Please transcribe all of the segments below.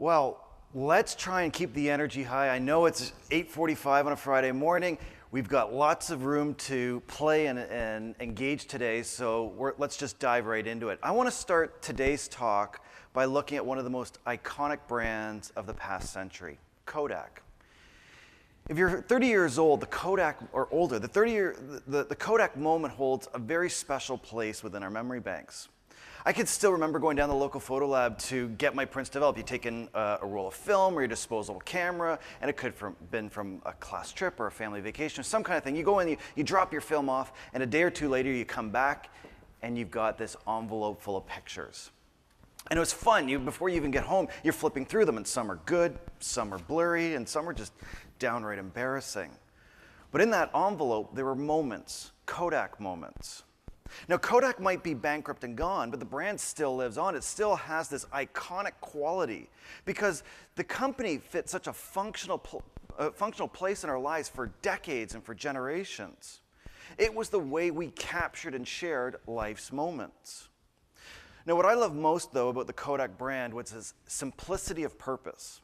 Well, let's try and keep the energy high. I know it's 8:45 on a Friday morning. We've got lots of room to play and engage today, so let's just dive right into it. I want to start today's talk by looking at one of the most iconic brands of the past century, Kodak. If you're 30 years old, the Kodak, or older, the Kodak moment holds a very special place within our memory banks. I can still remember going down to the local photo lab to get my prints developed. You take in a roll of film or your disposable camera, and it could have been from a class trip or a family vacation or some kind of thing. You go in, you drop your film off, and a day or two later you come back, and you've got this envelope full of pictures. And it was fun. Before you even get home, you're flipping through them, and some are good, some are blurry, and some are just downright embarrassing. But in that envelope, there were moments, Kodak moments. Now, Kodak might be bankrupt and gone, but the brand still lives on. It still has this iconic quality because the company fit such a functional place in our lives for decades and for generations. It was the way we captured and shared life's moments. Now, what I love most, though, about the Kodak brand was its simplicity of purpose.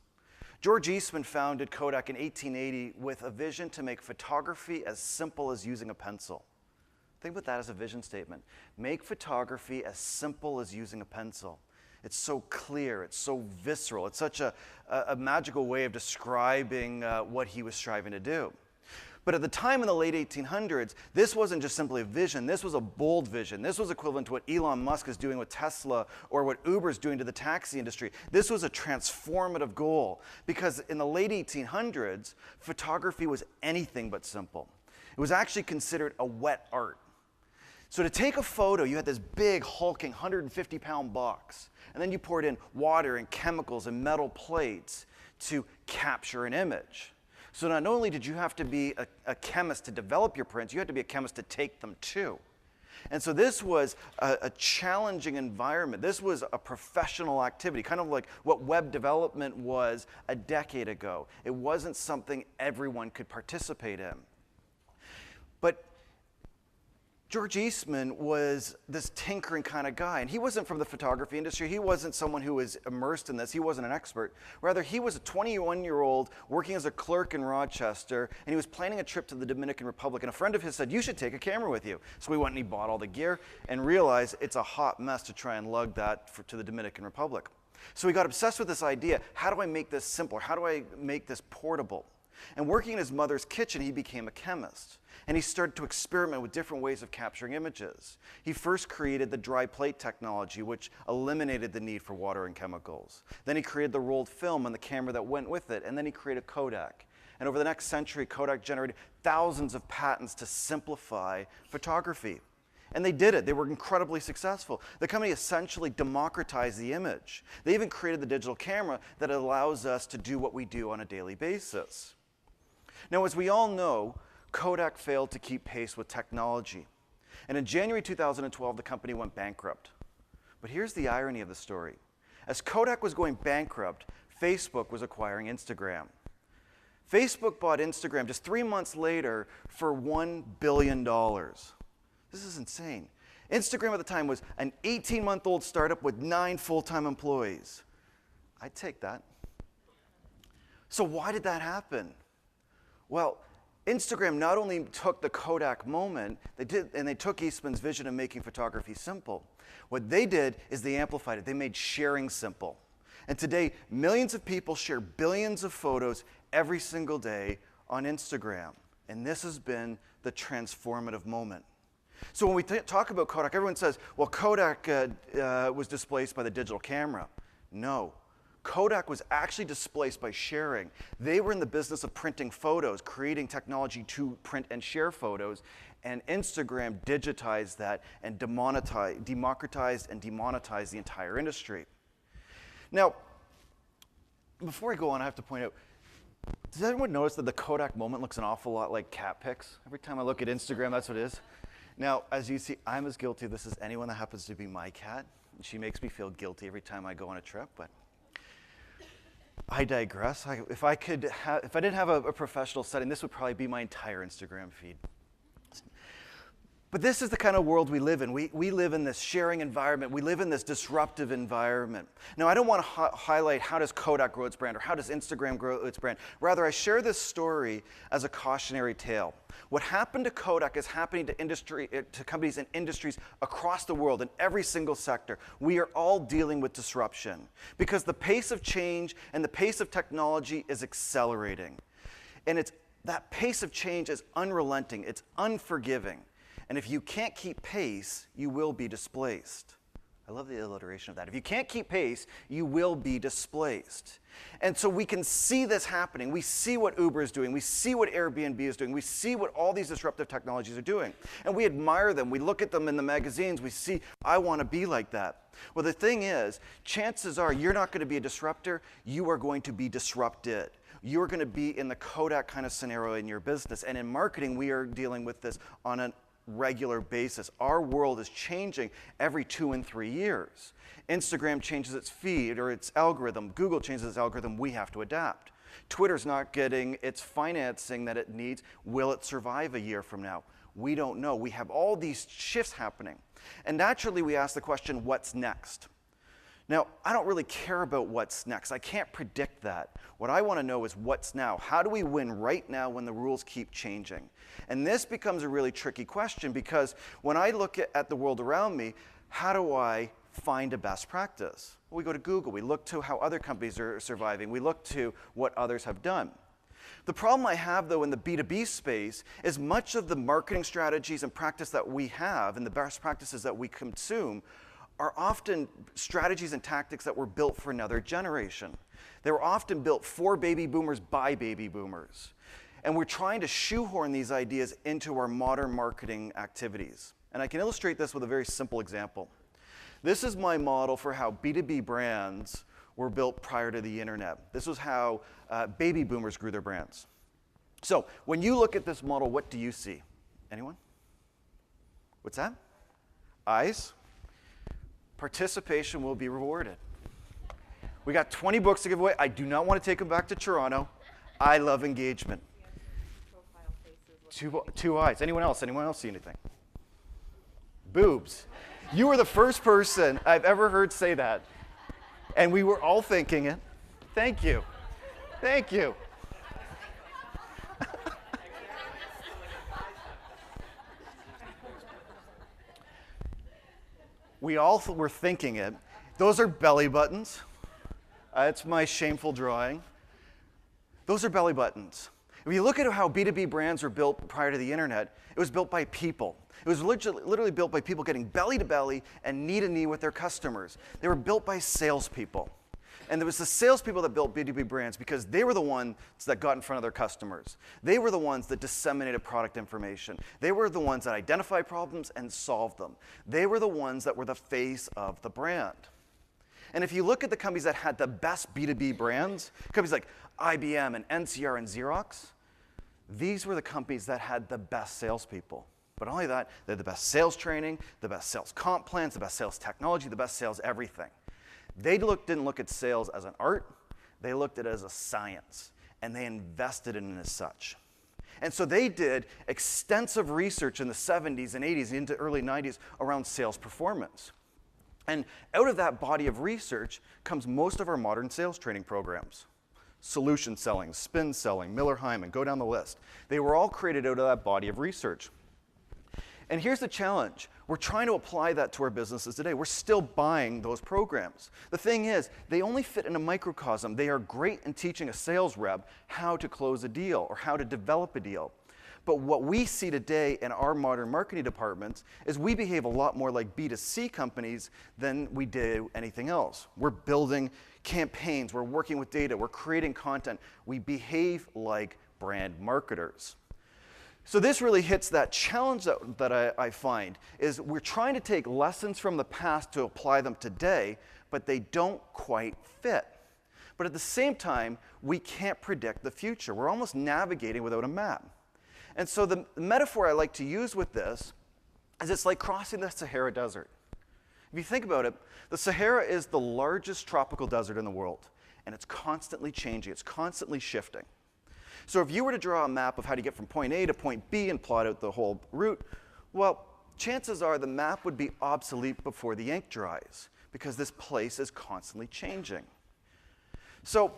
George Eastman founded Kodak in 1880 with a vision to make photography as simple as using a pencil. Think about that as a vision statement. Make photography as simple as using a pencil. It's so clear, it's so visceral, it's such a magical way of describing what he was striving to do. But at the time in the late 1800s, this wasn't just simply a vision, this was a bold vision. This was equivalent to what Elon Musk is doing with Tesla or what Uber's doing to the taxi industry. This was a transformative goal because in the late 1800s, photography was anything but simple. It was actually considered a wet art. So to take a photo, you had this big, hulking 150-pound box, and then you poured in water and chemicals and metal plates to capture an image. So not only did you have to be a chemist to develop your prints, you had to be a chemist to take them too. And so this was a challenging environment. This was a professional activity, kind of like what web development was a decade ago. It wasn't something everyone could participate in. But George Eastman was this tinkering kind of guy, and he wasn't from the photography industry. He wasn't someone who was immersed in this. He wasn't an expert. Rather, he was a 21-year-old working as a clerk in Rochester, and he was planning a trip to the Dominican Republic, and a friend of his said, "You should take a camera with you." So we went and he bought all the gear and realized it's a hot mess to try and lug that to the Dominican Republic. So he got obsessed with this idea. How do I make this simpler? How do I make this portable? And working in his mother's kitchen, he became a chemist. And he started to experiment with different ways of capturing images. He first created the dry plate technology, which eliminated the need for water and chemicals. Then he created the rolled film and the camera that went with it. And then he created Kodak. And over the next century, Kodak generated thousands of patents to simplify photography. And they did it. They were incredibly successful. The company essentially democratized the image. They even created the digital camera that allows us to do what we do on a daily basis. Now, as we all know, Kodak failed to keep pace with technology. And in January 2012, the company went bankrupt. But here's the irony of the story. As Kodak was going bankrupt, Facebook was acquiring Instagram. Facebook bought Instagram just 3 months later for $1 billion. This is insane. Instagram at the time was an 18-month-old startup with 9 full-time employees. I'd take that. So why did that happen? Well, Instagram not only took the Kodak moment, they took Eastman's vision of making photography simple. What they did is they amplified it. They made sharing simple. And today, millions of people share billions of photos every single day on Instagram. And this has been the transformative moment. So when we talk about Kodak, everyone says, well, Kodak was displaced by the digital camera. No. Kodak was actually displaced by sharing. They were in the business of printing photos, creating technology to print and share photos, and Instagram digitized that and democratized and demonetized the entire industry. Now, before I go on, I have to point out, does anyone notice that the Kodak moment looks an awful lot like cat pics? Every time I look at Instagram, that's what it is. Now, as you see, I'm as guilty of this as anyone that happens to be my cat. She makes me feel guilty every time I go on a trip, but I digress. If I didn't have a professional setting, this would probably be my entire Instagram feed. But this is the kind of world we live in. We live in this sharing environment. We live in this disruptive environment. Now, I don't want to highlight how does Kodak grow its brand or how does Instagram grow its brand. Rather, I share this story as a cautionary tale. What happened to Kodak is happening to companies and industries across the world in every single sector. We are all dealing with disruption because the pace of change and the pace of technology is accelerating. And that pace of change is unrelenting. It's unforgiving. And if you can't keep pace, you will be displaced. I love the alliteration of that. If you can't keep pace, you will be displaced. And so we can see this happening. We see what Uber is doing. We see what Airbnb is doing. We see what all these disruptive technologies are doing. And we admire them. We look at them in the magazines. We see, I want to be like that. Well, the thing is, chances are you're not going to be a disruptor. You are going to be disrupted. You're going to be in the Kodak kind of scenario in your business. And in marketing, we are dealing with this on a regular basis. Our world is changing every 2 and 3 years. Instagram changes its feed or its algorithm. Google changes its algorithm. We have to adapt. Twitter's not getting its financing that it needs. Will it survive a year from now? We don't know. We have all these shifts happening. And naturally, we ask the question, what's next? Now, I don't really care about what's next. I can't predict that. What I want to know is what's now. How do we win right now when the rules keep changing? And this becomes a really tricky question because when I look at the world around me, how do I find a best practice? Well, we go to Google. We look to how other companies are surviving. We look to what others have done. The problem I have, though, in the B2B space is much of the marketing strategies and practice that we have and the best practices that we consume are often strategies and tactics that were built for another generation. They were often built for baby boomers by baby boomers. And we're trying to shoehorn these ideas into our modern marketing activities. And I can illustrate this with a very simple example. This is my model for how B2B brands were built prior to the internet. This was how baby boomers grew their brands. So when you look at this model, what do you see? Anyone? What's that? Eyes? Participation will be rewarded. We got 20 books to give away. I do not want to take them back to Toronto. I love engagement. Two eyes. Anyone else? Anyone else see anything? Boobs. You were the first person I've ever heard say that. And we were all thinking it. Thank you. Thank you. We all were thinking it. Those are belly buttons. It's my shameful drawing. Those are belly buttons. If you look at how B2B brands were built prior to the internet, it was built by people. It was literally built by people getting belly to belly and knee to knee with their customers. They were built by salespeople. And there was the salespeople that built B2B brands because they were the ones that got in front of their customers. They were the ones that disseminated product information. They were the ones that identified problems and solved them. They were the ones that were the face of the brand. And if you look at the companies that had the best B2B brands, companies like IBM and NCR and Xerox, these were the companies that had the best salespeople. But not only that, they had the best sales training, the best sales comp plans, the best sales technology, the best sales everything. They didn't look at sales as an art. They looked at it as a science, and they invested in it as such. And so they did extensive research in the 70s and 80s and into early 90s around sales performance. And out of that body of research comes most of our modern sales training programs. Solution selling, spin selling, Miller Hyman, go down the list. They were all created out of that body of research. And here's the challenge. We're trying to apply that to our businesses today. We're still buying those programs. The thing is, they only fit in a microcosm. They are great in teaching a sales rep how to close a deal or how to develop a deal. But what we see today in our modern marketing departments is we behave a lot more like B2C companies than we do anything else. We're building campaigns. We're working with data. We're creating content. We behave like brand marketers. So this really hits that challenge that I find, is we're trying to take lessons from the past to apply them today, but they don't quite fit. But at the same time, we can't predict the future. We're almost navigating without a map. And so the metaphor I like to use with this is it's like crossing the Sahara Desert. If you think about it, the Sahara is the largest tropical desert in the world, and it's constantly changing. It's constantly shifting. So if you were to draw a map of how to get from point A to point B and plot out the whole route, well, chances are the map would be obsolete before the ink dries, because this place is constantly changing. So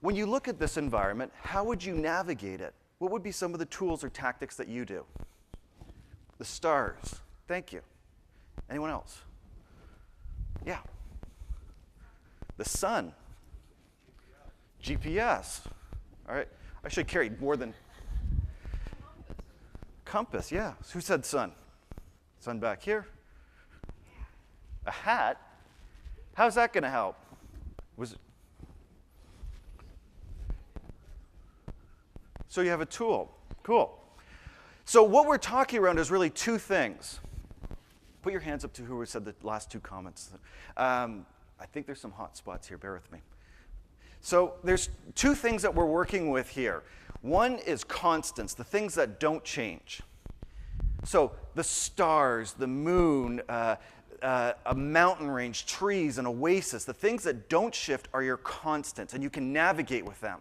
when you look at this environment, how would you navigate it? What would be some of the tools or tactics that you do? The stars. Thank you. Anyone else? Yeah. The sun. GPS. All right. I should carry more than compass. Yeah. Who said sun? Sun back here. A hat. How's that going to help? So you have a tool. Cool. So what we're talking around is really two things. Put your hands up to who said the last two comments. I think there's some hot spots here. Bear with me. So there's two things that we're working with here. One is constants, the things that don't change. So the stars, the moon, a mountain range, trees, an oasis, the things that don't shift are your constants, and you can navigate with them.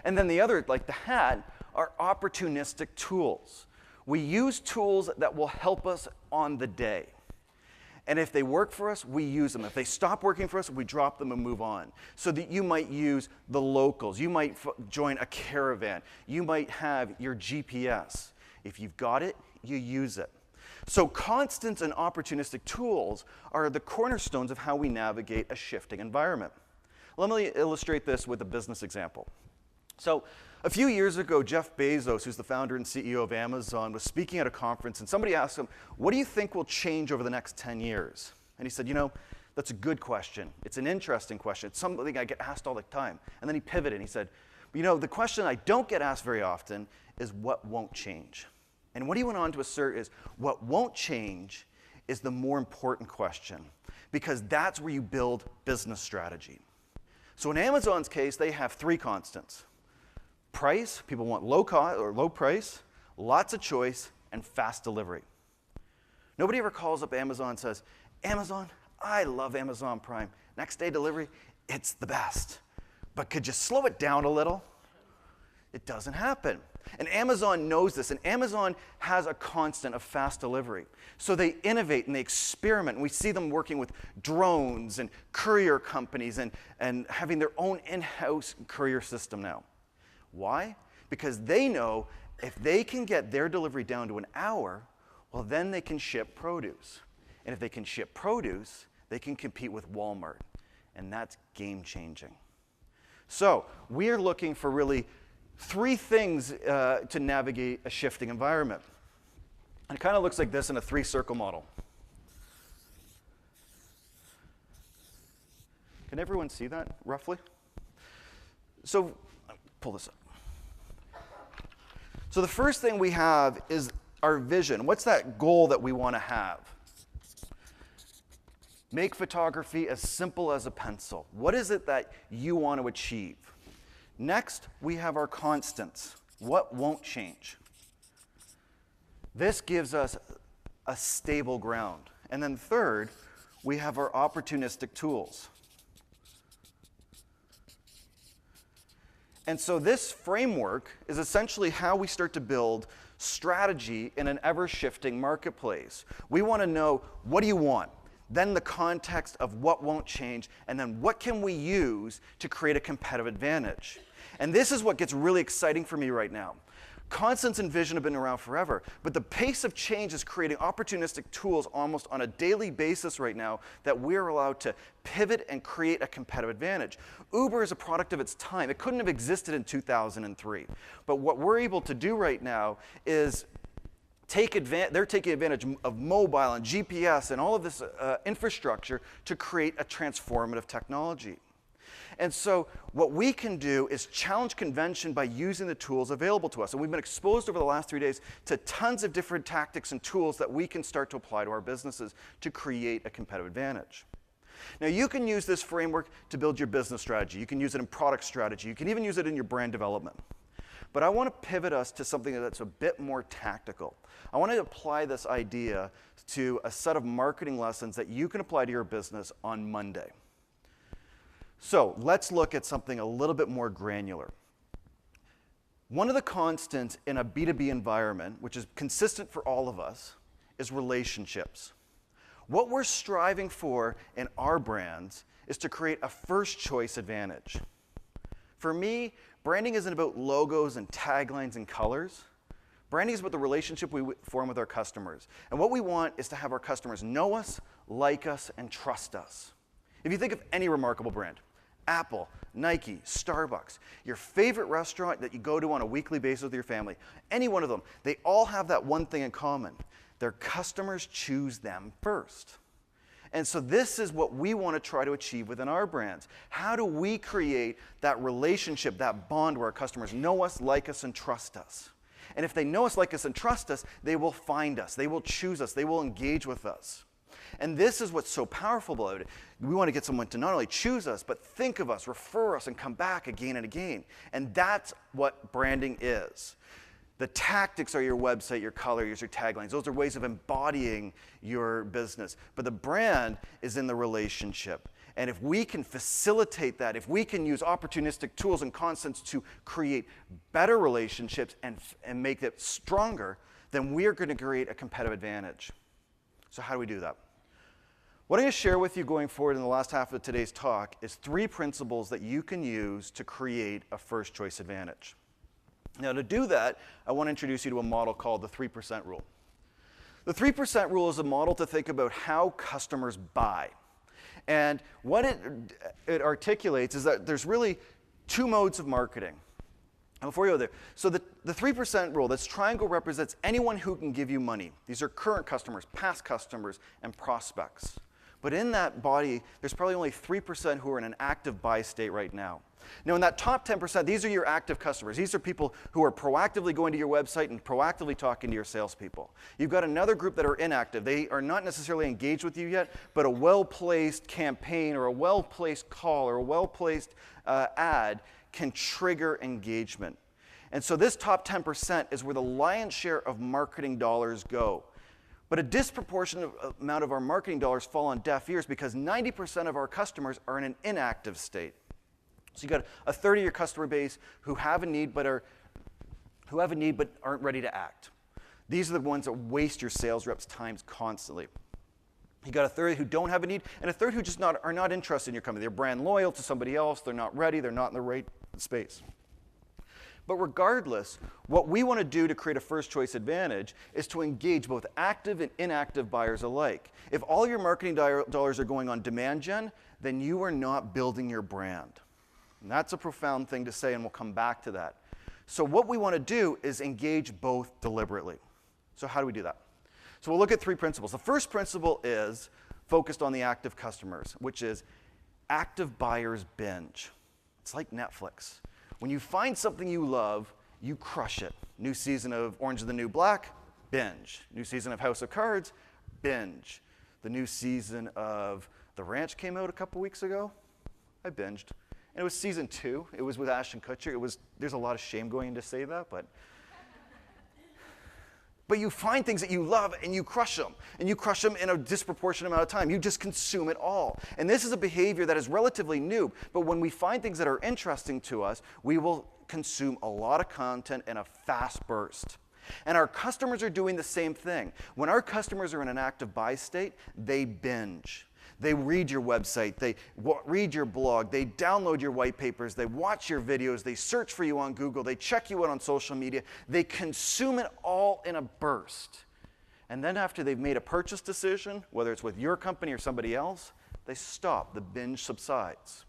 And then the other, like the hat, are opportunistic tools. We use tools that will help us on the day. And if they work for us, we use them. If they stop working for us, we drop them and move on. So that you might use the locals. You might join a caravan. You might have your GPS. If you've got it, you use it. So constants and opportunistic tools are the cornerstones of how we navigate a shifting environment. Let me illustrate this with a business example. So a few years ago, Jeff Bezos, who's the founder and CEO of Amazon, was speaking at a conference, and somebody asked him, what do you think will change over the next 10 years? And he said, you know, that's a good question. It's an interesting question. It's something I get asked all the time. And then he pivoted, and he said, you know, the question I don't get asked very often is what won't change? And what he went on to assert is what won't change is the more important question, because that's where you build business strategy. So in Amazon's case, they have three constants. Price, people want low cost or low price, lots of choice, and fast delivery. Nobody ever calls up Amazon and says, Amazon, I love Amazon Prime. Next day delivery, it's the best. But could you slow it down a little? It doesn't happen. And Amazon knows this, and Amazon has a constant of fast delivery. So they innovate and they experiment, and we see them working with drones and courier companies and having their own in-house courier system now. Why? Because they know if they can get their delivery down to an hour, well, then they can ship produce. And if they can ship produce, they can compete with Walmart. And that's game-changing. So we're looking for really three things to navigate a shifting environment. And it kind of looks like this in a three-circle model. Can everyone see that, roughly? So pull this up. So the first thing we have is our vision. What's that goal that we want to have? Make photography as simple as a pencil. What is it that you want to achieve? Next, we have our constants. What won't change? This gives us a stable ground. And then third, we have our opportunistic tools. And so this framework is essentially how we start to build strategy in an ever-shifting marketplace. We want to know, what do you want? Then the context of what won't change, and then what can we use to create a competitive advantage? And this is what gets really exciting for me right now. Constants and vision have been around forever, but the pace of change is creating opportunistic tools almost on a daily basis right now that we're allowed to pivot and create a competitive advantage. Uber is a product of its time. It couldn't have existed in 2003. But what we're able to do right now is they're taking advantage of mobile and GPS and all of this infrastructure to create a transformative technology. And so what we can do is challenge convention by using the tools available to us. And we've been exposed over the last 3 days to tons of different tactics and tools that we can start to apply to our businesses to create a competitive advantage. Now, you can use this framework to build your business strategy. You can use it in product strategy. You can even use it in your brand development. But I want to pivot us to something that's a bit more tactical. I want to apply this idea to a set of marketing lessons that you can apply to your business on Monday. So let's look at something a little bit more granular. One of the constants in a B2B environment, which is consistent for all of us, is relationships. What we're striving for in our brands is to create a first choice advantage. For me, branding isn't about logos and taglines and colors. Branding is about the relationship we form with our customers. And what we want is to have our customers know us, like us, and trust us. If you think of any remarkable brand, Apple, Nike, Starbucks, your favorite restaurant that you go to on a weekly basis with your family, any one of them, they all have that one thing in common. Their customers choose them first. And so this is what we want to try to achieve within our brands. How do we create that relationship, that bond where our customers know us, like us, and trust us? And if they know us, like us, and trust us, they will find us, they will choose us, they will engage with us. And this is what's so powerful about it. We want to get someone to not only choose us, but think of us, refer us, and come back again and again. And that's what branding is. The tactics are your website, your colors, your taglines. Those are ways of embodying your business. But the brand is in the relationship. And if we can facilitate that, if we can use opportunistic tools and concepts to create better relationships and make it stronger, then we are going to create a competitive advantage. So how do we do that? What I'm going to share with you going forward in the last half of today's talk is 3 principles that you can use to create a first choice advantage. Now, to do that, I want to introduce you to a model called the 3% rule. The 3% rule is a model to think about how customers buy. And what it articulates is that there's really 2 modes of marketing. And before you go there, so the 3% rule, this triangle represents anyone who can give you money. These are current customers, past customers, and prospects. But in that body, there's probably only 3% who are in an active buy state right now. Now, in that top 10%, these are your active customers. These are people who are proactively going to your website and proactively talking to your salespeople. You've got another group that are inactive. They are not necessarily engaged with you yet, but a well-placed campaign or a well-placed call or a well-placed ad can trigger engagement. And so this top 10% is where the lion's share of marketing dollars go. But a disproportionate amount of our marketing dollars fall on deaf ears because 90% of our customers are in an inactive state. So you've got a third of your customer base who have a need but aren't ready to act. These are the ones that waste your sales reps' time constantly. You got a third who don't have a need, and a third who just are not interested in your company. They're brand loyal to somebody else. They're not ready. They're not in the right space. But regardless, what we want to do to create a first choice advantage is to engage both active and inactive buyers alike. If all your marketing dollars are going on demand gen, then you are not building your brand. And that's a profound thing to say, and we'll come back to that. So what we want to do is engage both deliberately. So how do we do that? So we'll look at 3 principles. The first principle is focused on the active customers, which is active buyers binge. It's like Netflix. When you find something you love, you crush it. New season of Orange is the New Black, binge. New season of House of Cards, binge. The new season of The Ranch came out a couple weeks ago. I binged. And it was season 2. It was with Ashton Kutcher. There's a lot of shame going into say that, but you find things that you love and you crush them. And you crush them in a disproportionate amount of time. You just consume it all. And this is a behavior that is relatively new. But when we find things that are interesting to us, we will consume a lot of content in a fast burst. And our customers are doing the same thing. When our customers are in an active buy state, they binge. They read your website, they read your blog, they download your white papers, they watch your videos, they search for you on Google, they check you out on social media, they consume it all in a burst. And then after they've made a purchase decision, whether it's with your company or somebody else, they stop, the binge subsides.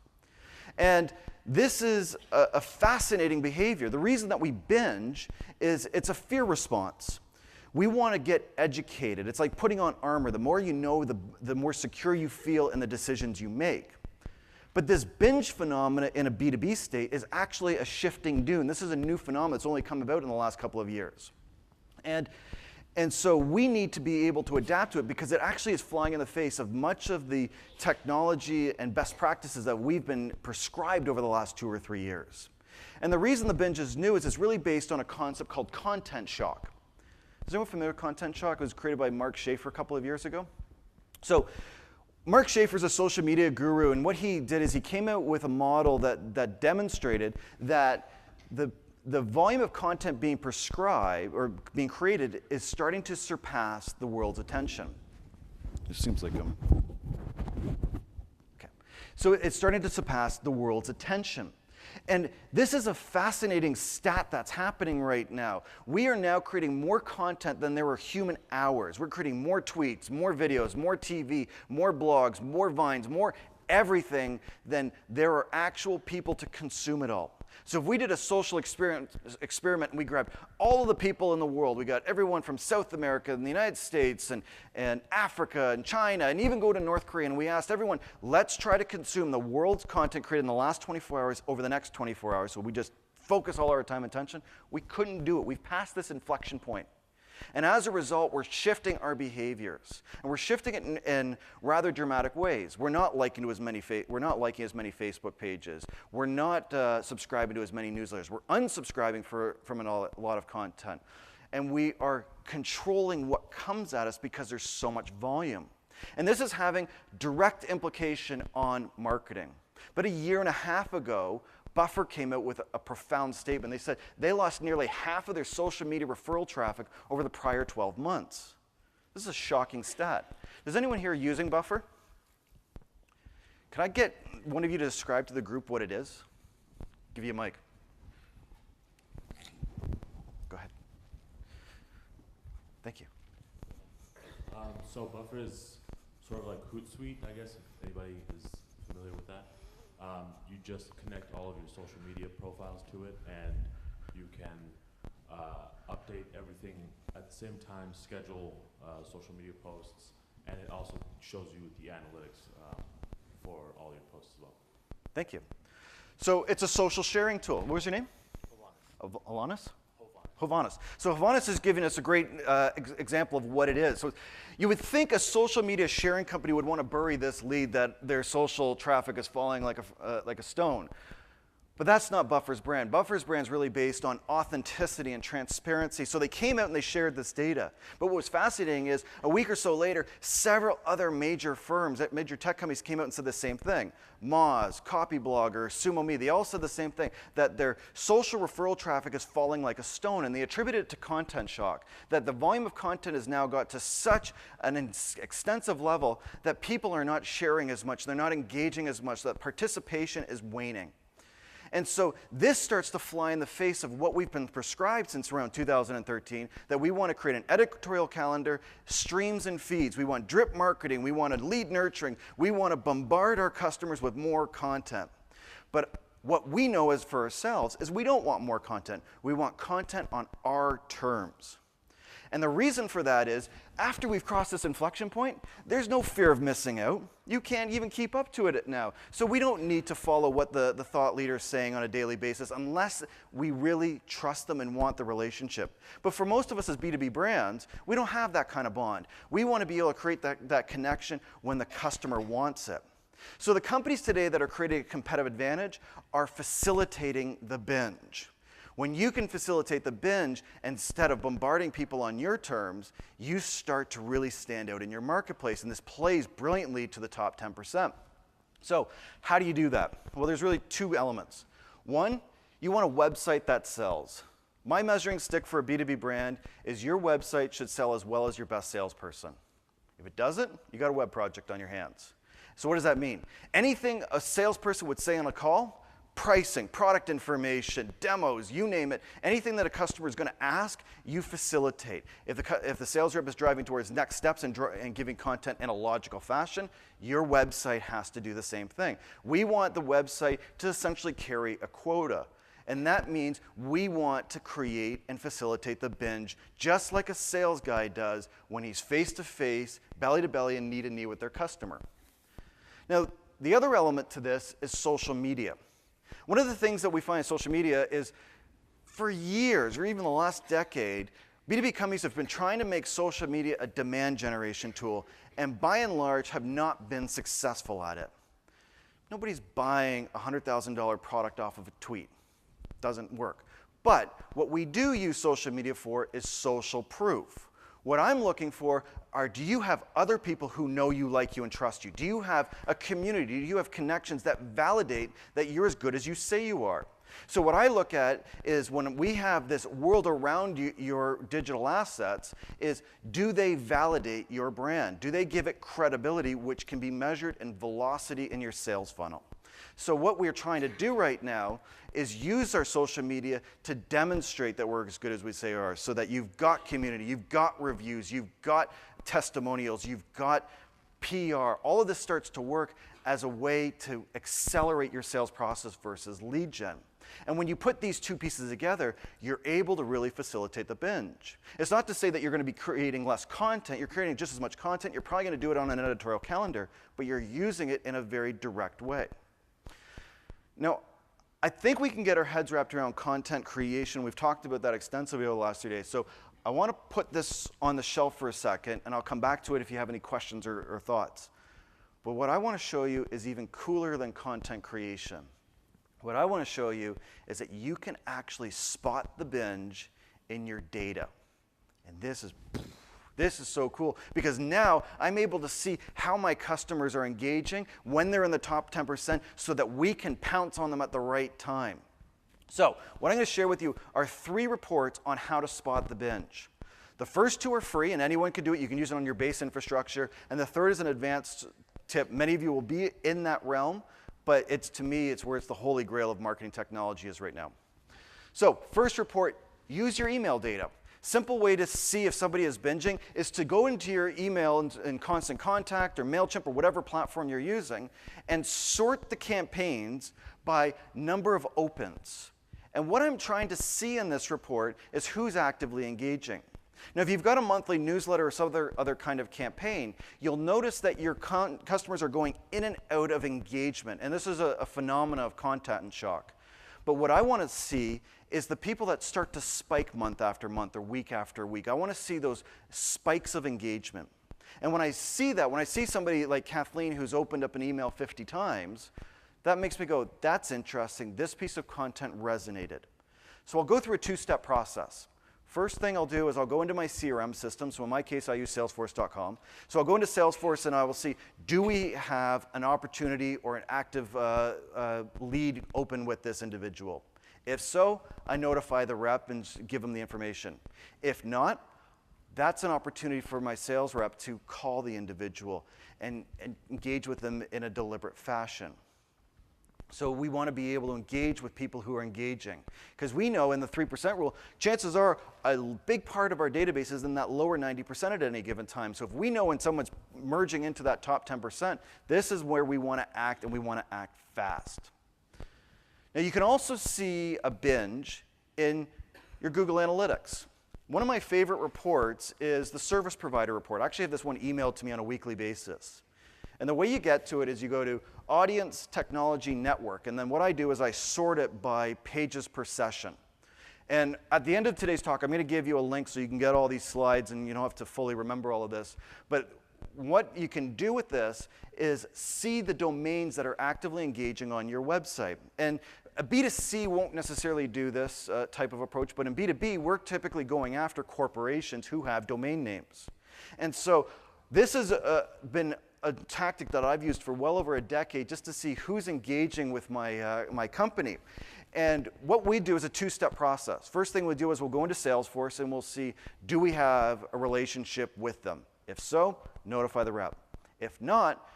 And this is a fascinating behavior. The reason that we binge is it's a fear response. We want to get educated. It's like putting on armor. The more you know, the more secure you feel in the decisions you make. But this binge phenomena in a B2B state is actually a shifting dune. This is a new phenomenon that's only come about in the last couple of years. And so we need to be able to adapt to it because it actually is flying in the face of much of the technology and best practices that we've been prescribed over the last 2 or 3 years. And the reason the binge is new is it's really based on a concept called content shock. Is anyone familiar with content shock? It was created by Mark Schaefer a couple of years ago. So Mark Schaefer is a social media guru, and what he did is he came out with a model that demonstrated that the volume of content being prescribed or being created is starting to surpass the world's attention. It seems like okay. So it's starting to surpass the world's attention. And this is a fascinating stat that's happening right now. We are now creating more content than there were human hours. We're creating more tweets, more videos, more TV, more blogs, more vines, more everything than there are actual people to consume it all. So if we did a social experiment and we grabbed all of the people in the world, we got everyone from South America and the United States and Africa and China and even go to North Korea, and we asked everyone, let's try to consume the world's content created in the last 24 hours over the next 24 hours. So we just focus all our time and attention. We couldn't do it. We've passed this inflection point. And as a result, we're shifting our behaviors. And we're shifting it in rather dramatic ways. We're not liking as many Facebook pages. We're not subscribing to as many newsletters. We're unsubscribing from a lot of content. And we are controlling what comes at us because there's so much volume. And this is having direct implication on marketing. But a year and a half ago, Buffer came out with a profound statement. They said they lost nearly half of their social media referral traffic over the prior 12 months. This is a shocking stat. Is anyone here using Buffer? Can I get one of you to describe to the group what it is? Give you a mic. Go ahead. Thank you. So Buffer is sort of like Hootsuite, I guess, if anybody is familiar with that. You just connect all of your social media profiles to it, and you can update everything at the same time, schedule social media posts, and it also shows you the analytics for all your posts as well. Thank you. So it's a social sharing tool. What was your name? Alanis? Hovannes. So Hovannes is giving us a great example of what it is. So you would think a social media sharing company would want to bury this lead that their social traffic is falling like a stone. But that's not Buffer's brand. Buffer's brand is really based on authenticity and transparency. So they came out and they shared this data. But what was fascinating is a week or so later, several other major firms, major tech companies came out and said the same thing. Moz, Copyblogger, SumoMe, they all said the same thing, that their social referral traffic is falling like a stone. And they attributed it to content shock, that the volume of content has now got to such an extensive level that people are not sharing as much, they're not engaging as much, that participation is waning. And so this starts to fly in the face of what we've been prescribed since around 2013, that we want to create an editorial calendar, streams and feeds. We want drip marketing. We want lead nurturing. We want to bombard our customers with more content. But what we know as for ourselves is we don't want more content. We want content on our terms. And the reason for that is, after we've crossed this inflection point, there's no fear of missing out. You can't even keep up to it now. So we don't need to follow what the thought leader is saying on a daily basis unless we really trust them and want the relationship. But for most of us as B2B brands, we don't have that kind of bond. We want to be able to create that connection when the customer wants it. So the companies today that are creating a competitive advantage are facilitating the binge. When you can facilitate the binge instead of bombarding people on your terms, you start to really stand out in your marketplace, and this plays brilliantly to the top 10%. So how do you do that? Well, there's really two elements. One, you want a website that sells. My measuring stick for a B2B brand is your website should sell as well as your best salesperson. If it doesn't, you got a web project on your hands. So what does that mean? Anything a salesperson would say on a call, pricing, product information, demos, you name it, anything that a customer is going to ask, you facilitate. If the sales rep is driving towards next steps and giving content in a logical fashion, your website has to do the same thing. We want the website to essentially carry a quota. And that means we want to create and facilitate the binge just like a sales guy does when he's face-to-face, belly-to-belly, and knee-to-knee with their customer. Now, the other element to this is social media. One of the things that we find in social media is, for years, or even the last decade, B2B companies have been trying to make social media a demand generation tool, and by and large have not been successful at it. Nobody's buying a $100,000 product off of a tweet. It doesn't work. But what we do use social media for is social proof. What I'm looking for are, do you have other people who know you, like you, and trust you? Do you have a community? Do you have connections that validate that you're as good as you say you are? So what I look at is when we have this world around you, your digital assets, is do they validate your brand? Do they give it credibility, which can be measured in velocity in your sales funnel? So what we're trying to do right now is use our social media to demonstrate that we're as good as we say we are, so that you've got community, you've got reviews, you've got testimonials, you've got PR. All of this starts to work as a way to accelerate your sales process versus lead gen. And when you put these two pieces together, you're able to really facilitate the binge. It's not to say that you're going to be creating less content. You're creating just as much content. You're probably going to do it on an editorial calendar, but you're using it in a very direct way. Now, I think we can get our heads wrapped around content creation. We've talked about that extensively over the last 2 days. So I want to put this on the shelf for a second, and I'll come back to it if you have any questions or thoughts. But what I want to show you is even cooler than content creation. What I want to show you is that you can actually spot the binge in your data. And this is so cool, because now I'm able to see how my customers are engaging when they're in the top 10% so that we can pounce on them at the right time. So what I'm going to share with you are 3 reports on how to spot the binge. The first 2 are free, and anyone can do it. You can use it on your base infrastructure. And the third is an advanced tip. Many of you will be in that realm, but to me, it's where it's the holy grail of marketing technology is right now. So first report, use your email data. Simple way to see if somebody is binging is to go into your email in Constant Contact or MailChimp or whatever platform you're using and sort the campaigns by number of opens. And what I'm trying to see in this report is who's actively engaging. Now, if you've got a monthly newsletter or some other kind of campaign, you'll notice that your customers are going in and out of engagement. And this is a phenomena of content shock. But what I want to see is the people that start to spike month after month or week after week. I want to see those spikes of engagement. And when I see that, when I see somebody like Kathleen who's opened up an email 50 times, that makes me go, that's interesting. This piece of content resonated. So I'll go through a 2-step process. First thing I'll do is I'll go into my CRM system. So in my case, I use Salesforce.com. So I'll go into Salesforce and I will see, do we have an opportunity or an active lead open with this individual? If so, I notify the rep and give them the information. If not, that's an opportunity for my sales rep to call the individual and engage with them in a deliberate fashion. So we want to be able to engage with people who are engaging. Because we know in the 3% rule, chances are a big part of our database is in that lower 90% at any given time. So if we know when someone's merging into that top 10%, this is where we want to act, and we want to act fast. Now you can also see a binge in your Google Analytics. One of my favorite reports is the service provider report. I actually have this one emailed to me on a weekly basis. And the way you get to it is you go to Audience Technology Network, and then what I do is I sort it by pages per session. And at the end of today's talk, I'm going to give you a link so you can get all these slides, and you don't have to fully remember all of this. But what you can do with this is see the domains that are actively engaging on your website. And a B2C won't necessarily do this type of approach, but in B2B, we're typically going after corporations who have domain names. And so this has been a tactic that I've used for well over a decade just to see who's engaging with my company. And what we do is a 2-step process. First thing we do is we'll go into Salesforce and we'll see, do we have a relationship with them? If so, notify the rep. If not,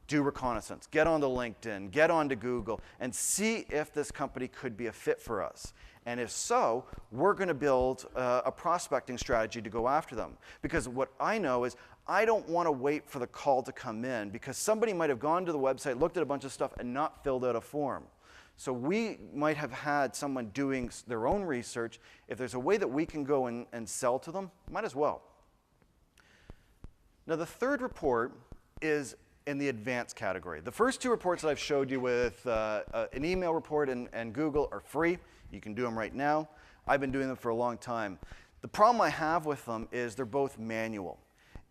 do reconnaissance. Get onto LinkedIn, get onto Google, and see if this company could be a fit for us. And if so, we're going to build a prospecting strategy to go after them. Because what I know is I don't want to wait for the call to come in, because somebody might have gone to the website, looked at a bunch of stuff, and not filled out a form. So we might have had someone doing their own research. If there's a way that we can go and sell to them, might as well. Now, the third report is in the advanced category. The first 2 reports that I've showed you with an email report and Google are free. You can do them right now. I've been doing them for a long time. The problem I have with them is they're both manual.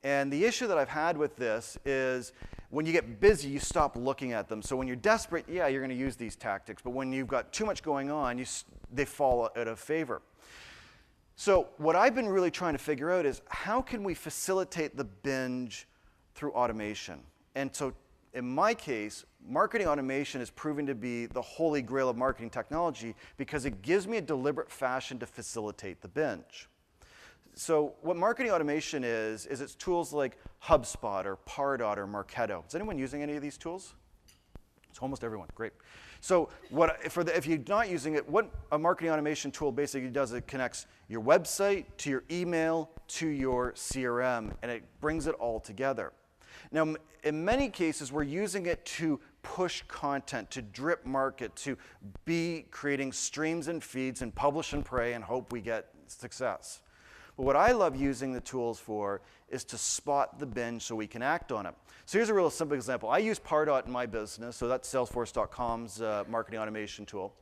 And the issue that I've had with this is when you get busy, you stop looking at them. So when you're desperate, yeah, you're going to use these tactics. But when you've got too much going on, they fall out of favor. So what I've been really trying to figure out is how can we facilitate the binge through automation? And so in my case, marketing automation is proving to be the holy grail of marketing technology because it gives me a deliberate fashion to facilitate the binge. So what marketing automation is it's tools like HubSpot or Pardot or Marketo. Is anyone using any of these tools? It's almost everyone, great. So if you're not using it, what a marketing automation tool basically does, it connects your website to your email to your CRM, and it brings it all together. Now, in many cases, we're using it to push content, to drip market, to be creating streams and feeds and publish and pray and hope we get success. But what I love using the tools for is to spot the binge so we can act on it. So here's a real simple example. I use Pardot in my business, so that's Salesforce.com's marketing automation tool.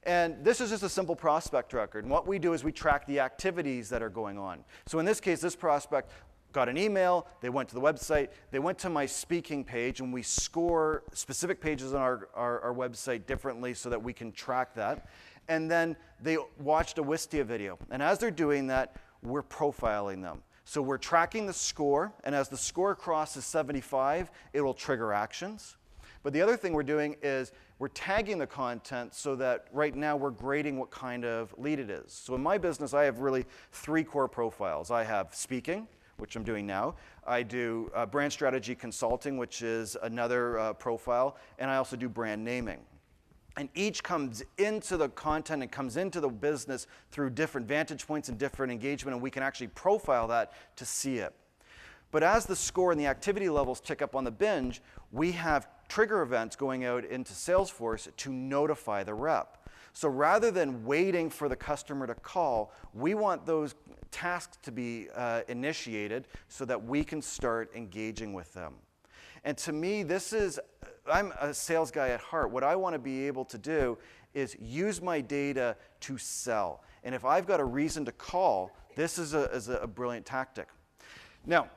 And this is just a simple prospect record. And what we do is we track the activities that are going on. So in this case, this prospect got an email, they went to the website, they went to my speaking page, and we score specific pages on our website differently so that we can track that. And then they watched a Wistia video. And as they're doing that, we're profiling them. So we're tracking the score, and as the score crosses 75, it will trigger actions. But the other thing we're doing is we're tagging the content so that right now we're grading what kind of lead it is. So in my business, I have really 3 core profiles. I have speaking, which I'm doing now. I do brand strategy consulting, which is another profile, and I also do brand naming. And each comes into the content and comes into the business through different vantage points and different engagement, and we can actually profile that to see it. But as the score and the activity levels tick up on the binge, we have trigger events going out into Salesforce to notify the rep. So rather than waiting for the customer to call, we want those tasks to be initiated so that we can start engaging with them. And to me, I'm a sales guy at heart. What I want to be able to do is use my data to sell. And if I've got a reason to call, this is a brilliant tactic. Now,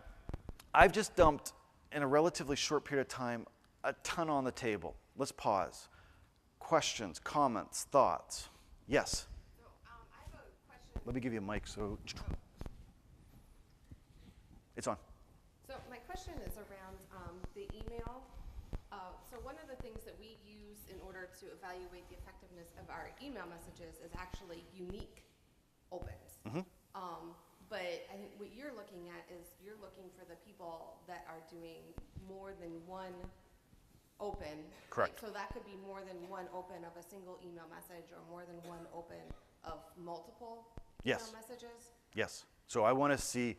I've just dumped, in a relatively short period of time, a ton on the table. Let's pause. Questions, comments, thoughts? Yes? So, I have a question. Let me give you a mic so... It's on. So my question is around the email. So one of the things that we use in order to evaluate the effectiveness of our email messages is actually unique opens. Mm-hmm. But I think what you're looking at is you're looking for the people that are doing more than one open. Correct. So that could be more than one open of a single email message or more than one open of multiple email messages? Yes. So I want to see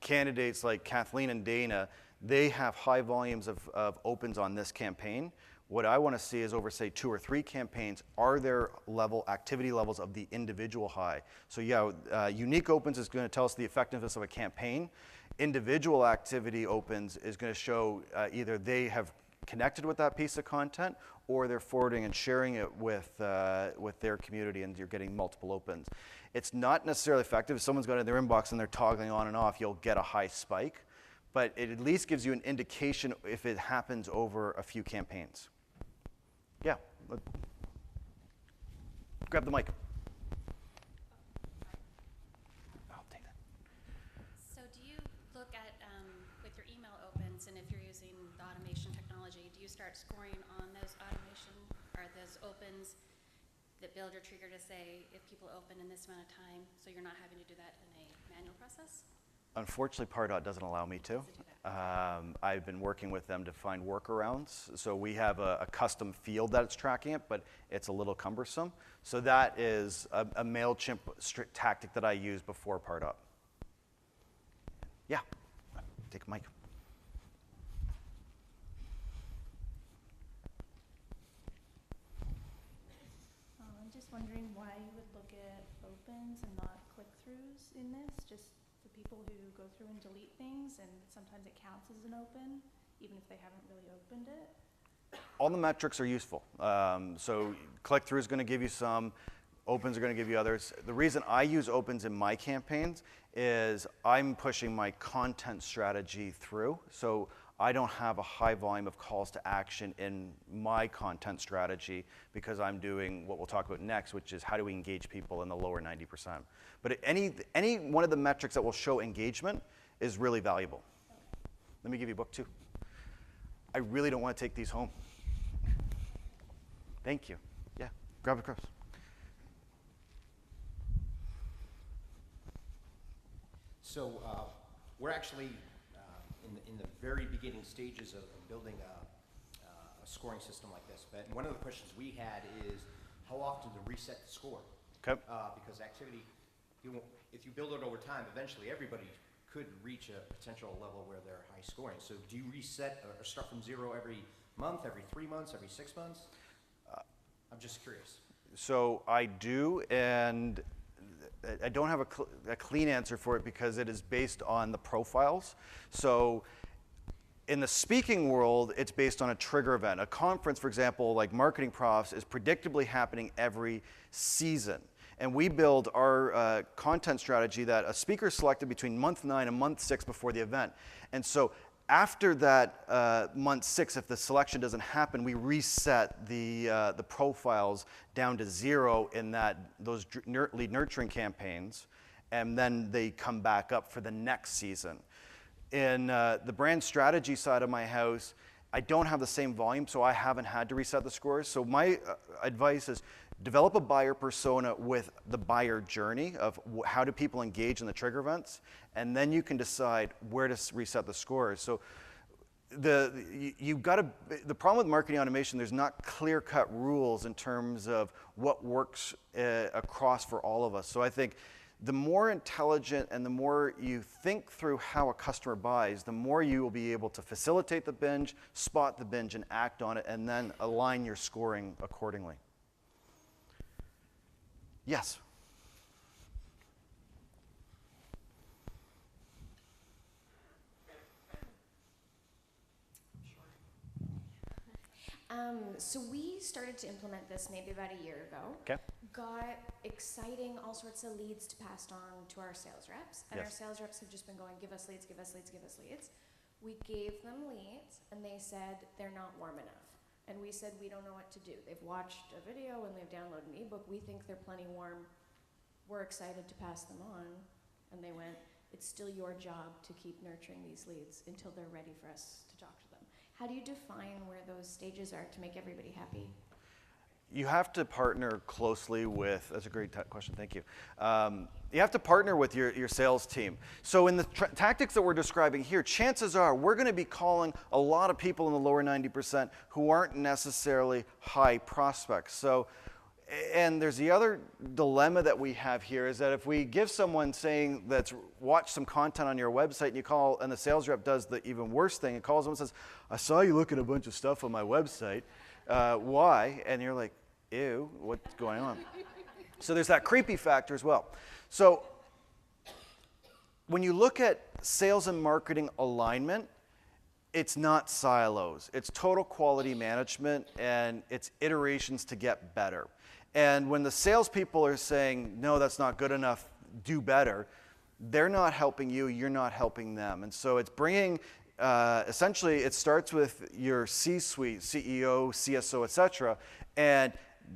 candidates like Kathleen and Dana, they have high volumes of opens on this campaign. What I want to see is over, say, 2 or 3 campaigns, are there activity levels of the individual high? So yeah, unique opens is going to tell us the effectiveness of a campaign. Individual activity opens is going to show either they have connected with that piece of content or they're forwarding and sharing it with their community, and you're getting multiple opens. It's not necessarily effective. If someone's got it in their inbox and they're toggling on and off, you'll get a high spike. But it at least gives you an indication if it happens over a few campaigns. Yeah. Grab the mic. I'll take that. So do you look at, with your email opens, and if you're using the automation technology, do you start scoring on those automation, or those opens that build your trigger to say if people open in this amount of time, so you're not having to do that in a manual process? Unfortunately, Pardot doesn't allow me to. I've been working with them to find workarounds. So we have a custom field that it's tracking it, but it's a little cumbersome. So that is a MailChimp tactic that I use before Pardot. Yeah, take a mic. I'm just wondering why you would look at opens and not click-throughs in this, just for people who go through and delete things, and sometimes it counts as an open, even if they haven't really opened it. All the metrics are useful. So click-through is going to give you some, opens are going to give you others. The reason I use opens in my campaigns is I'm pushing my content strategy through. So I don't have a high volume of calls to action in my content strategy because I'm doing what we'll talk about next, which is how do we engage people in the lower 90%. But any one of the metrics that will show engagement is really valuable. Let me give you a book too. I really don't want to take these home. Thank you. Yeah, grab across. So we're actually in the very beginning stages of building a scoring system like this. But one of the questions we had is how often to reset the score. Okay. Because activity, if you build it over time, eventually everybody could reach a potential level where they're high scoring. So do you reset or start from zero every month, every 3 months, every 6 months? I'm just curious. So I do, and I don't have a clean answer for it because it is based on the profiles. So in the speaking world, it's based on a trigger event. A conference, for example, like Marketing Profs, is predictably happening every season. And we build our content strategy that a speaker is selected between month 9 and month 6 before the event. And so after that month 6, if the selection doesn't happen, we reset the profiles down to 0 in those lead nurturing campaigns, and then they come back up for the next season. In the brand strategy side of my house, I don't have the same volume, so I haven't had to reset the scores. So my advice is develop a buyer persona with the buyer journey of how do people engage in the trigger events, and then you can decide where to reset the scores. So the problem with marketing automation, there's not clear-cut rules in terms of what works across for all of us. So I think the more intelligent and the more you think through how a customer buys, the more you will be able to facilitate the binge, spot the binge, and act on it, and then align your scoring accordingly. Yes? So we started to implement this maybe about a year ago. Okay. Got exciting all sorts of leads to pass on to our sales reps. And Yes. our sales reps have just been going, give us leads, give us leads, give us leads. We gave them leads and they said they're not warm enough. And we said we don't know what to do. They've watched a video and they've downloaded an ebook. We think they're plenty warm. We're excited to pass them on. And they went, it's still your job to keep nurturing these leads until they're ready for us to talk to them. How do you define where those stages are to make everybody happy? You have to partner closely with, that's a great question, thank you. You have to partner with your sales team. So in the tactics that we're describing here, chances are we're going to be calling a lot of people in the lower 90% who aren't necessarily high prospects. So, and there's the other dilemma that we have here is that if we give someone saying that's watch some content on your website and you call, and the sales rep does the even worse thing, it calls them and says, I saw you look at a bunch of stuff on my website, why? And you're like, ew, what's going on? So there's that creepy factor as well. So when you look at sales and marketing alignment, it's not silos. It's total quality management and it's iterations to get better. And when the salespeople are saying, no, that's not good enough, do better, they're not helping you, you're not helping them. And so it's bringing, essentially, it starts with your C-suite, CEO, CSO, et cetera, and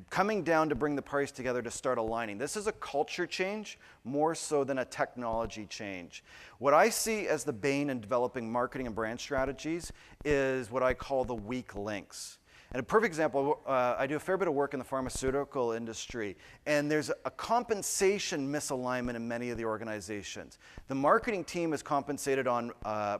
coming down to bring the parties together to start aligning. This is a culture change more so than a technology change. What I see as the bane in developing marketing and brand strategies is what I call the weak links. And a perfect example, I do a fair bit of work in the pharmaceutical industry, and there's a compensation misalignment in many of the organizations. The marketing team is compensated on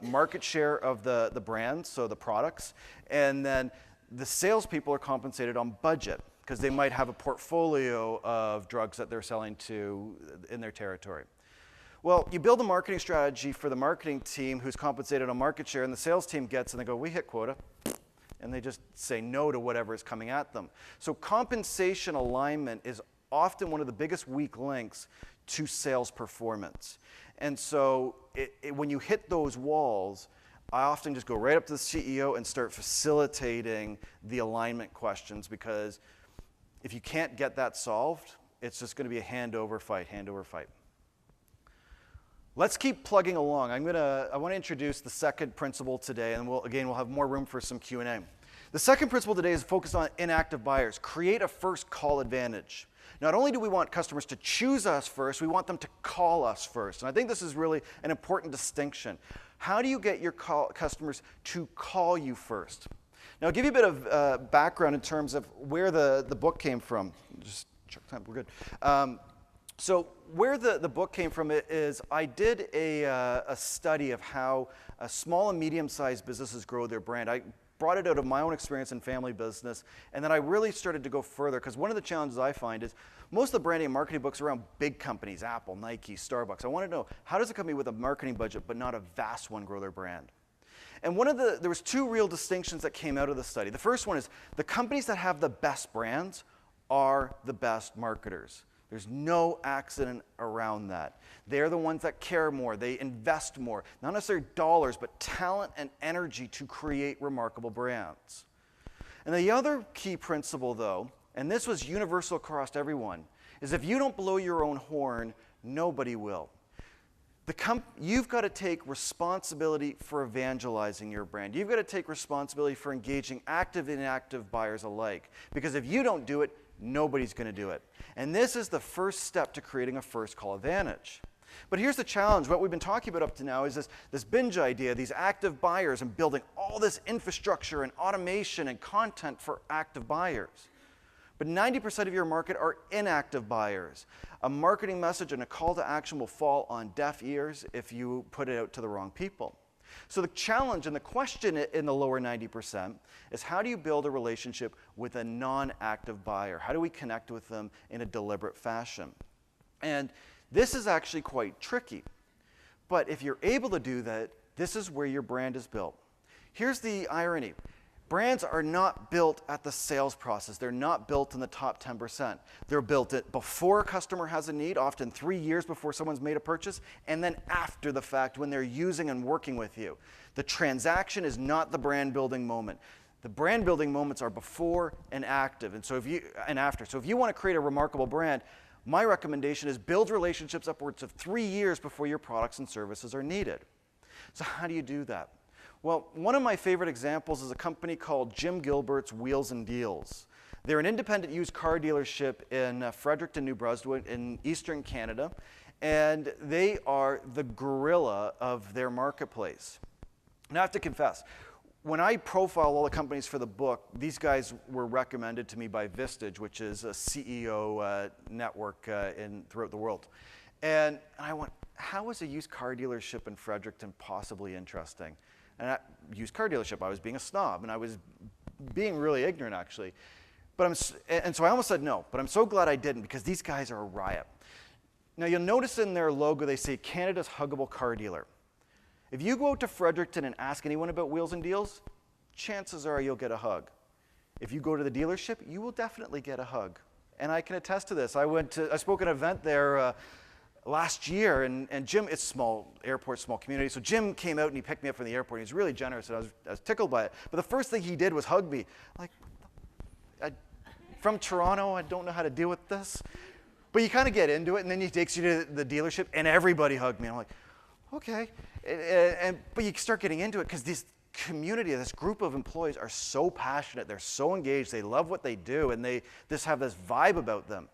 market share of the brands, so the products, and then the salespeople are compensated on budget, because they might have a portfolio of drugs that they're selling to in their territory. Well, you build a marketing strategy for the marketing team who's compensated on market share, and the sales team gets, and they go, we hit quota. And they just say no to whatever is coming at them. So compensation alignment is often one of the biggest weak links to sales performance. And so when you hit those walls, I often just go right up to the CEO and start facilitating the alignment questions, because if you can't get that solved, it's just going to be a hand-over fight. Let's keep plugging along. I want to introduce the second principle today, and we'll have more room for some Q&A. The second principle today is focused on inactive buyers. Create a first call advantage. Not only do we want customers to choose us first, we want them to call us first. And I think this is really an important distinction. How do you get your customers to call you first? Now, I'll give you a bit of background in terms of where the book came from. Just check time, we're good. So where the book came from is I did a study of how small and medium-sized businesses grow their brand. I brought it out of my own experience in family business, and then I really started to go further, because one of the challenges I find is most of the branding and marketing books are around big companies, Apple, Nike, Starbucks. I want to know, how does a company with a marketing budget but not a vast one grow their brand? And there was two real distinctions that came out of the study. The first one is the companies that have the best brands are the best marketers. There's no accident around that. They're the ones that care more. They invest more, not necessarily dollars, but talent and energy to create remarkable brands. And the other key principle, though, and this was universal across everyone, is if you don't blow your own horn, nobody will. You've got to take responsibility for evangelizing your brand. You've got to take responsibility for engaging active and inactive buyers alike. Because if you don't do it, nobody's going to do it. And this is the first step to creating a first call advantage. But here's the challenge. What we've been talking about up to now is this binge idea, these active buyers, and building all this infrastructure and automation and content for active buyers. But 90% of your market are inactive buyers. A marketing message and a call to action will fall on deaf ears if you put it out to the wrong people. So the challenge and the question in the lower 90% is, how do you build a relationship with a non-active buyer? How do we connect with them in a deliberate fashion? And this is actually quite tricky. But if you're able to do that, this is where your brand is built. Here's the irony. Brands are not built at the sales process. They're not built in the top 10%. They're built before a customer has a need, often 3 years before someone's made a purchase, and then after the fact when they're using and working with you. The transaction is not the brand building moment. The brand building moments are before and active, and after. So if you want to create a remarkable brand, my recommendation is build relationships upwards of 3 years before your products and services are needed. So how do you do that? Well, one of my favorite examples is a company called Jim Gilbert's Wheels and Deals. They're an independent used car dealership in Fredericton, New Brunswick, in eastern Canada, and they are the gorilla of their marketplace. Now, I have to confess, when I profile all the companies for the book, these guys were recommended to me by Vistage, which is a CEO network throughout the world. And I went, how is a used car dealership in Fredericton possibly interesting? And used car dealership, I was being a snob, and I was being really ignorant, actually. And so I almost said no, but I'm so glad I didn't, because these guys are a riot. Now, you'll notice in their logo, they say Canada's huggable car dealer. If you go out to Fredericton and ask anyone about Wheels and Deals, chances are you'll get a hug. If you go to the dealership, you will definitely get a hug. And I can attest to this. I spoke at an event there last year, and Jim, it's small airport, small community, so Jim came out and he picked me up from the airport. He was really generous, and I was tickled by it. But the first thing he did was hug me. Like, from Toronto, I don't know how to deal with this. But you kind of get into it, and then he takes you to the dealership, and everybody hugged me. I'm like, okay. But you start getting into it, because this community, this group of employees are so passionate, they're so engaged, they love what they do, and they just have this vibe about them.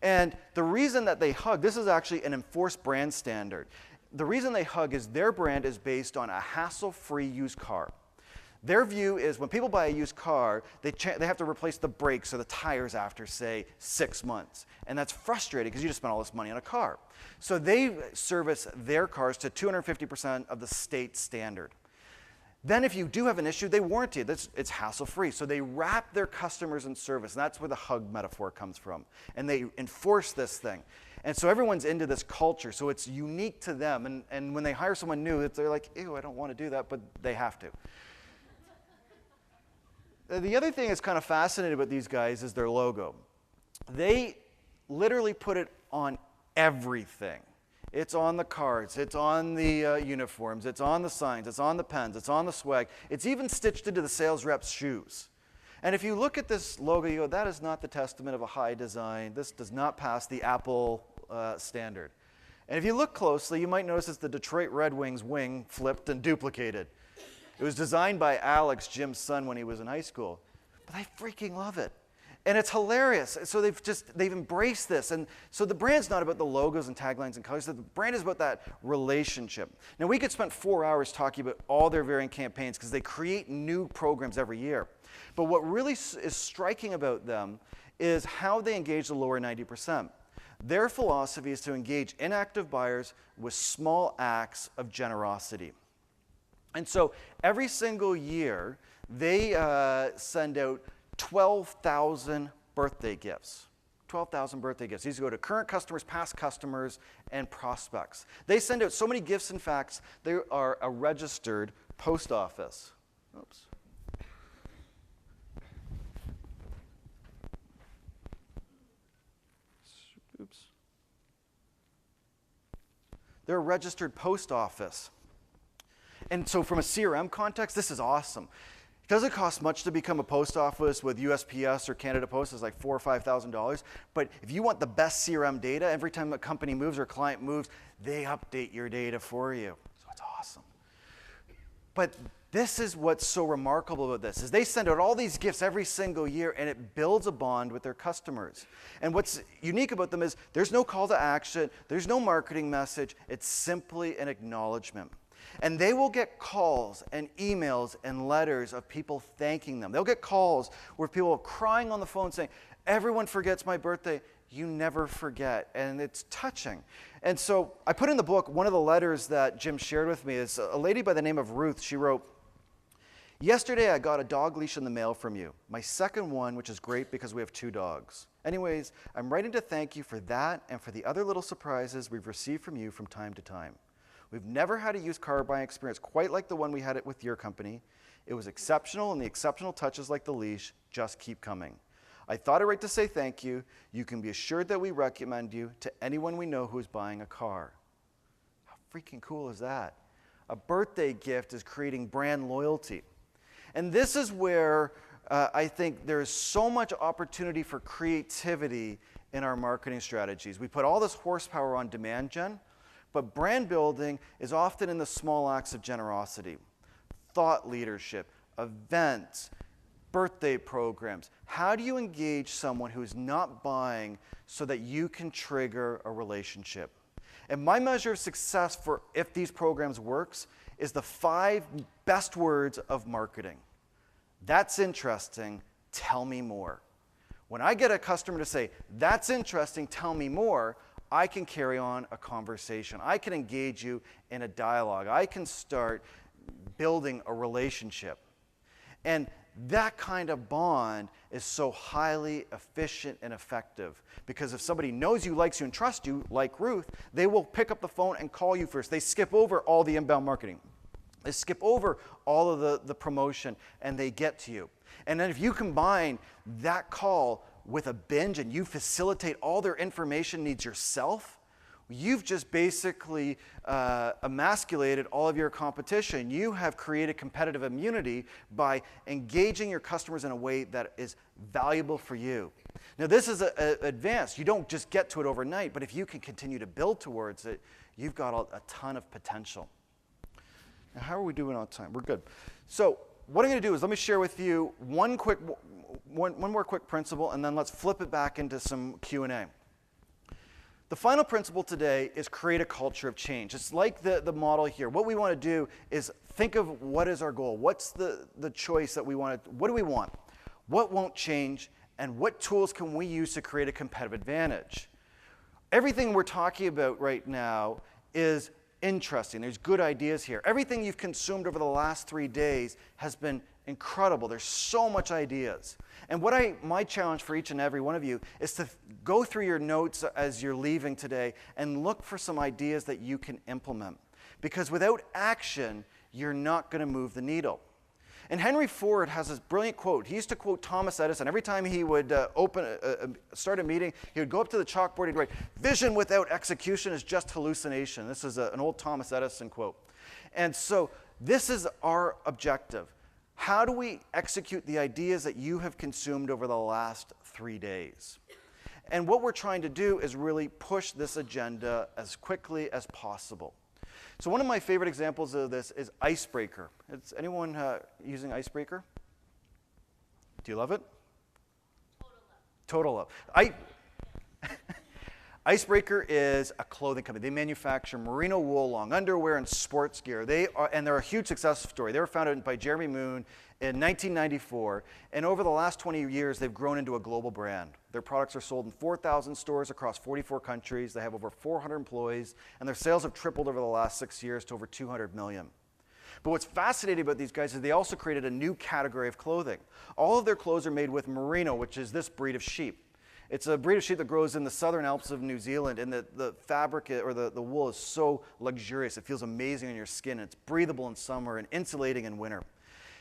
And the reason that they hug, this is actually an enforced brand standard. The reason they hug is their brand is based on a hassle-free used car. Their view is when people buy a used car, they have to replace the brakes or the tires after, say, 6 months. And that's frustrating because you just spent all this money on a car. So they service their cars to 250% of the state standard. Then if you do have an issue, they warranty it. It's hassle-free. So they wrap their customers in service. And that's where the hug metaphor comes from. And they enforce this thing. And so everyone's into this culture. So it's unique to them. And when they hire someone new, they're like, ew, I don't want to do that, but they have to. The other thing that's kind of fascinating about these guys is their logo. They literally put it on everything. It's on the cards, it's on the uniforms, it's on the signs, it's on the pens, it's on the swag. It's even stitched into the sales rep's shoes. And if you look at this logo, you go, that is not the testament of a high design. This does not pass the Apple standard. And if you look closely, you might notice it's the Detroit Red Wings wing flipped and duplicated. It was designed by Alex, Jim's son, when he was in high school. But I freaking love it. And it's hilarious. So they've embraced this. And so the brand's not about the logos and taglines and colors. The brand is about that relationship. Now, we could spend 4 hours talking about all their varying campaigns because they create new programs every year. But what really is striking about them is how they engage the lower 90%. Their philosophy is to engage inactive buyers with small acts of generosity. And so every single year, they send out 12,000 birthday gifts. 12,000 birthday gifts. These go to current customers, past customers, and prospects. They send out so many gifts, in fact, they are a registered post office. Oops. Oops. They're a registered post office. And so from a CRM context, this is awesome. It doesn't cost much to become a post office with USPS or Canada Post. It's like $4,000 or $5,000. But if you want the best CRM data, every time a company moves or a client moves, they update your data for you. So it's awesome. But this is what's so remarkable about this, is they send out all these gifts every single year, and it builds a bond with their customers. And what's unique about them is there's no call to action, there's no marketing message, it's simply an acknowledgement. And they will get calls and emails and letters of people thanking them. They'll get calls where people are crying on the phone saying, everyone forgets my birthday, you never forget. And it's touching. And so I put in the book, one of the letters that Jim shared with me is a lady by the name of Ruth. She wrote, yesterday I got a dog leash in the mail from you. My second one, which is great because we have 2 dogs. Anyways, I'm writing to thank you for that and for the other little surprises we've received from you from time to time. We've never had a used car buying experience quite like the one we had it with your company. It was exceptional, and the exceptional touches like the leash just keep coming. I thought it right to say thank you. You can be assured that we recommend you to anyone we know who is buying a car. How freaking cool is that? A birthday gift is creating brand loyalty. And this is where I think there is so much opportunity for creativity in our marketing strategies. We put all this horsepower on demand gen, but brand building is often in the small acts of generosity. Thought leadership, events, birthday programs. How do you engage someone who is not buying so that you can trigger a relationship? And my measure of success for if these programs works is the 5 best words of marketing. That's interesting, tell me more. When I get a customer to say, that's interesting, tell me more, I can carry on a conversation. I can engage you in a dialogue. I can start building a relationship. And that kind of bond is so highly efficient and effective because if somebody knows you, likes you, and trusts you, like Ruth, they will pick up the phone and call you first. They skip over all the inbound marketing. They skip over all of the promotion, and they get to you. And then if you combine that call with a binge and you facilitate all their information needs yourself, you've just basically emasculated all of your competition. You have created competitive immunity by engaging your customers in a way that is valuable for you. Now, this is advanced. You don't just get to it overnight, but if you can continue to build towards it, you've got a ton of potential. Now, how are we doing on time? We're good. So what I'm going to do is let me share with you one more quick principle, and then let's flip it back into some Q&A. The final principle today is create a culture of change. It's like the model here. What we want to do is think of what is our goal. What's the choice that we want to, what do we want? What won't change? And what tools can we use to create a competitive advantage? Everything we're talking about right now is interesting. There's good ideas here. Everything you've consumed over the last 3 days has been incredible. There's so much ideas. And my challenge for each and every one of you is to go through your notes as you're leaving today and look for some ideas that you can implement. Because without action, you're not going to move the needle. And Henry Ford has this brilliant quote. He used to quote Thomas Edison. Every time he would start a meeting, he would go up to the chalkboard and write, "Vision without execution is just hallucination." This is an old Thomas Edison quote. And so this is our objective. How do we execute the ideas that you have consumed over the last 3 days? And what we're trying to do is really push this agenda as quickly as possible. So one of my favorite examples of this is Icebreaker. Is anyone using Icebreaker? Do you love it? Total love. Icebreaker is a clothing company. They manufacture merino wool, long underwear, and sports gear. They're a huge success story. They were founded by Jeremy Moon in 1994, and over the last 20 years, they've grown into a global brand. Their products are sold in 4,000 stores across 44 countries. They have over 400 employees, and their sales have tripled over the last 6 years to over 200 million. But what's fascinating about these guys is they also created a new category of clothing. All of their clothes are made with merino, which is this breed of sheep. It's a breed of sheep that grows in the southern Alps of New Zealand, and the fabric or the wool is so luxurious. It feels amazing on your skin. It's breathable in summer and insulating in winter.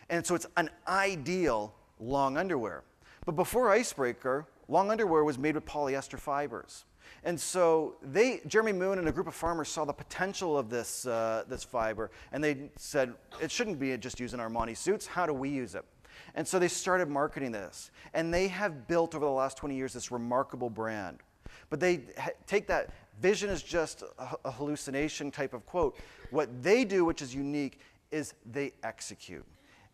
And so it's an ideal long underwear. But before Icebreaker, long underwear was made with polyester fibers. And so Jeremy Moon and a group of farmers saw the potential of this fiber, and they said, it shouldn't be just using Armani suits. How do we use it? And so they started marketing this. And they have built over the last 20 years this remarkable brand. But they take that vision as just a hallucination type of quote. What they do, which is unique, is they execute.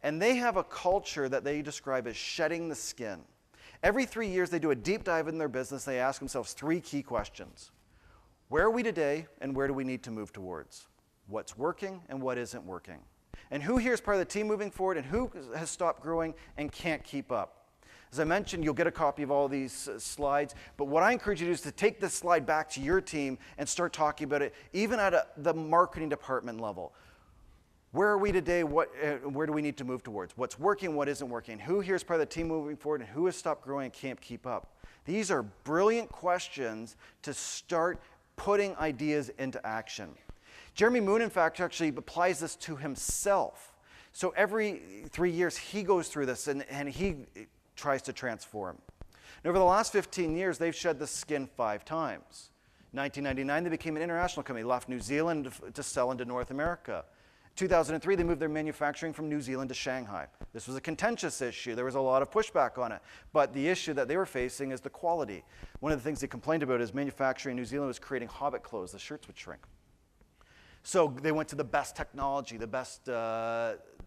And they have a culture that they describe as shedding the skin. Every 3 years, they do a deep dive in their business. They ask themselves 3 key questions. Where are we today, and where do we need to move towards? What's working, and what isn't working? And who here is part of the team moving forward, and who has stopped growing and can't keep up? As I mentioned, you'll get a copy of all these slides, but what I encourage you to do is to take this slide back to your team and start talking about it, even at the marketing department level. Where are we today? Where do we need to move towards? What's working, what isn't working? Who here is part of the team moving forward, and who has stopped growing and can't keep up? These are brilliant questions to start putting ideas into action. Jeremy Moon, in fact, actually applies this to himself. So every 3 years, he goes through this, and he tries to transform. And over the last 15 years, they've shed the skin 5 times. In 1999, they became an international company, left New Zealand to sell into North America. 2003, they moved their manufacturing from New Zealand to Shanghai. This was a contentious issue. There was a lot of pushback on it. But the issue that they were facing is the quality. One of the things they complained about is manufacturing in New Zealand was creating hobbit clothes. The shirts would shrink. So they went to the best technology, the best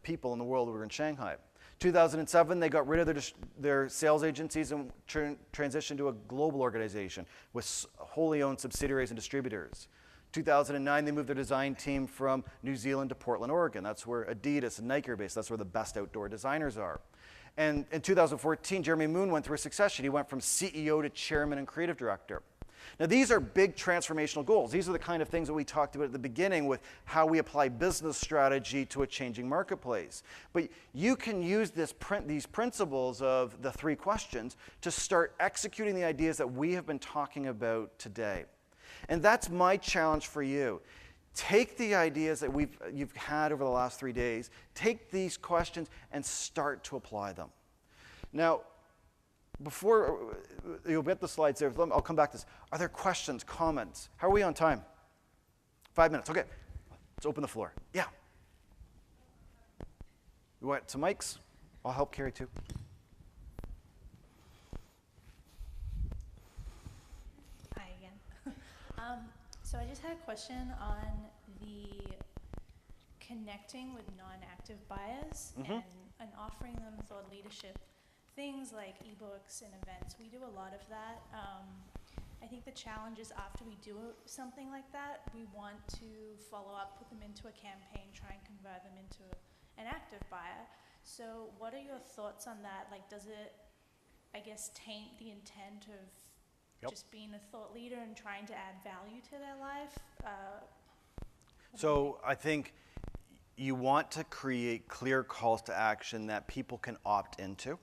people in the world who were in Shanghai. 2007, they got rid of their sales agencies and transitioned to a global organization with wholly owned subsidiaries and distributors. 2009, they moved their design team from New Zealand to Portland, Oregon. That's where Adidas and Nike are based. That's where the best outdoor designers are. And in 2014, Jeremy Moon went through a succession. He went from CEO to chairman and creative director. Now, these are big transformational goals. These are the kind of things that we talked about at the beginning with how we apply business strategy to a changing marketplace. But you can use these principles of the 3 questions to start executing the ideas that we have been talking about today. And that's my challenge for you. Take the ideas that you've had over the last 3 days, take these questions, and start to apply them. Now, before you'll get the slides there, I'll come back to this. Are there questions, comments? How are we on time? 5 minutes, okay. Let's open the floor. Yeah. You want some mics? I'll help carry too. Hi again. So I just had a question on the connecting with non-active buyers and offering them thought leadership things like ebooks and events. We do a lot of that. I think the challenge is after we do something like that, we want to follow up, put them into a campaign, try and convert them into an active buyer. So what are your thoughts on that? Like, does it, I guess, taint the intent of just being a thought leader and trying to add value to their life? So I think you want to create clear calls to action that people can opt into.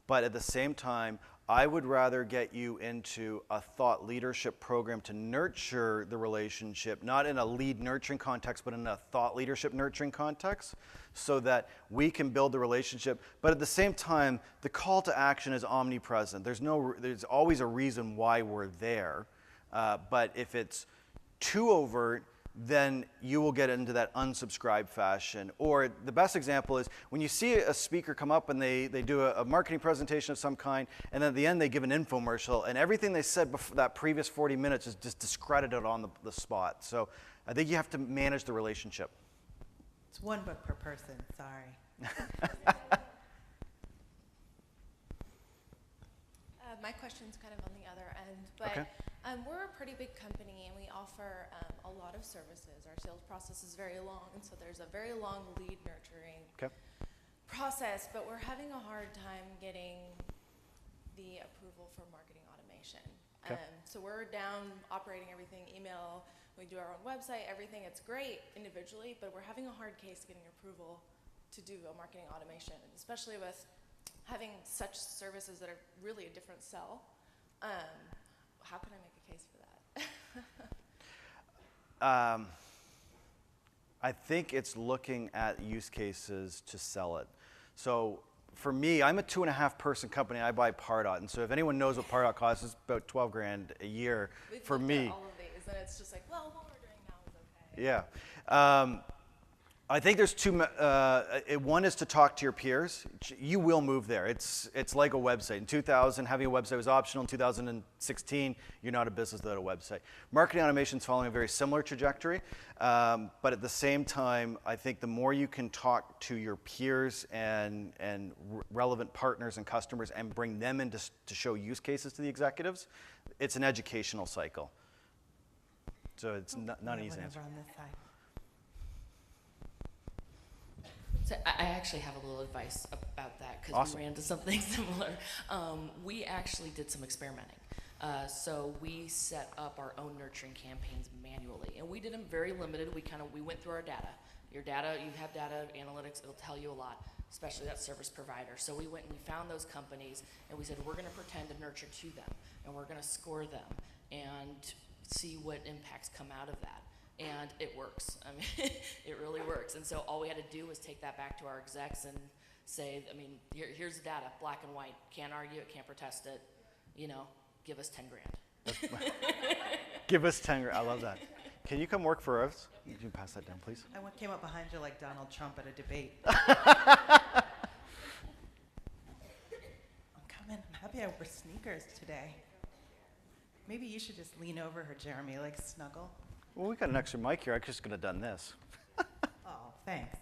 But at the same time, I would rather get you into a thought leadership program to nurture the relationship, not in a lead nurturing context, but in a thought leadership nurturing context, so that we can build the relationship. But at the same time, the call to action is omnipresent. There's always a reason why we're there. But if it's too overt, then you will get into that unsubscribe fashion. Or the best example is when you see a speaker come up and they do a marketing presentation of some kind, and then at the end they give an infomercial, and everything they said before that previous 40 minutes is just discredited on the spot. So I think you have to manage the relationship. It's one book per person, sorry. My question's kind of on the other end, but Okay. We're a pretty big company and we offer a lot of services. Our sales process is very long, and so there's a very long lead nurturing Okay. process, but we're having a hard time getting the approval for marketing automation. Okay. So we're down operating everything, email, we do our own website, everything. It's great individually, but we're having a hard case getting approval to do a marketing automation, especially with having such services that are really a different sell. How can I make a case for that? I think it's looking at use cases to sell it. So for me, I'm a 2.5 person company. I buy Pardot, and so if anyone knows what Pardot costs, it's about 12 grand a year. We've For looked me, at all of these, and it's just like, well, what we're doing now is okay. yeah. I think there's two. One is to talk to your peers. You will move there. It's like a website. In 2000, having a website was optional. In 2016, you're not a business without a website. Marketing automation is following a very similar trajectory, but at the same time, I think the more you can talk to your peers and relevant partners and customers and bring them in to show use cases to the executives, it's an educational cycle. So it's not an easy answer. On this side. So I actually have a little advice about that because Awesome. we ran into something similar. We actually did some experimenting. So we set up our own nurturing campaigns manually, and we did them very limited. We went through our data. Your data, you have data analytics, it'll tell you a lot, especially that service provider. So we went and we found those companies, and we said we're going to pretend to nurture to them, and we're going to score them and see what impacts come out of that. And it works. I mean, it really works. And so all we had to do was take that back to our execs and say, I mean, here's the data, black and white. Can't argue it, can't protest it. You know, give us 10 grand. Give us 10 grand. I love that. Can you come work for us? Can you pass that down, please? I came up behind you like Donald Trump at a debate. I'm coming. I'm happy I wore sneakers today. Maybe you should just lean over her, Jeremy, like snuggle. Well, we got an extra mic here. I just could have done this. Oh, thanks.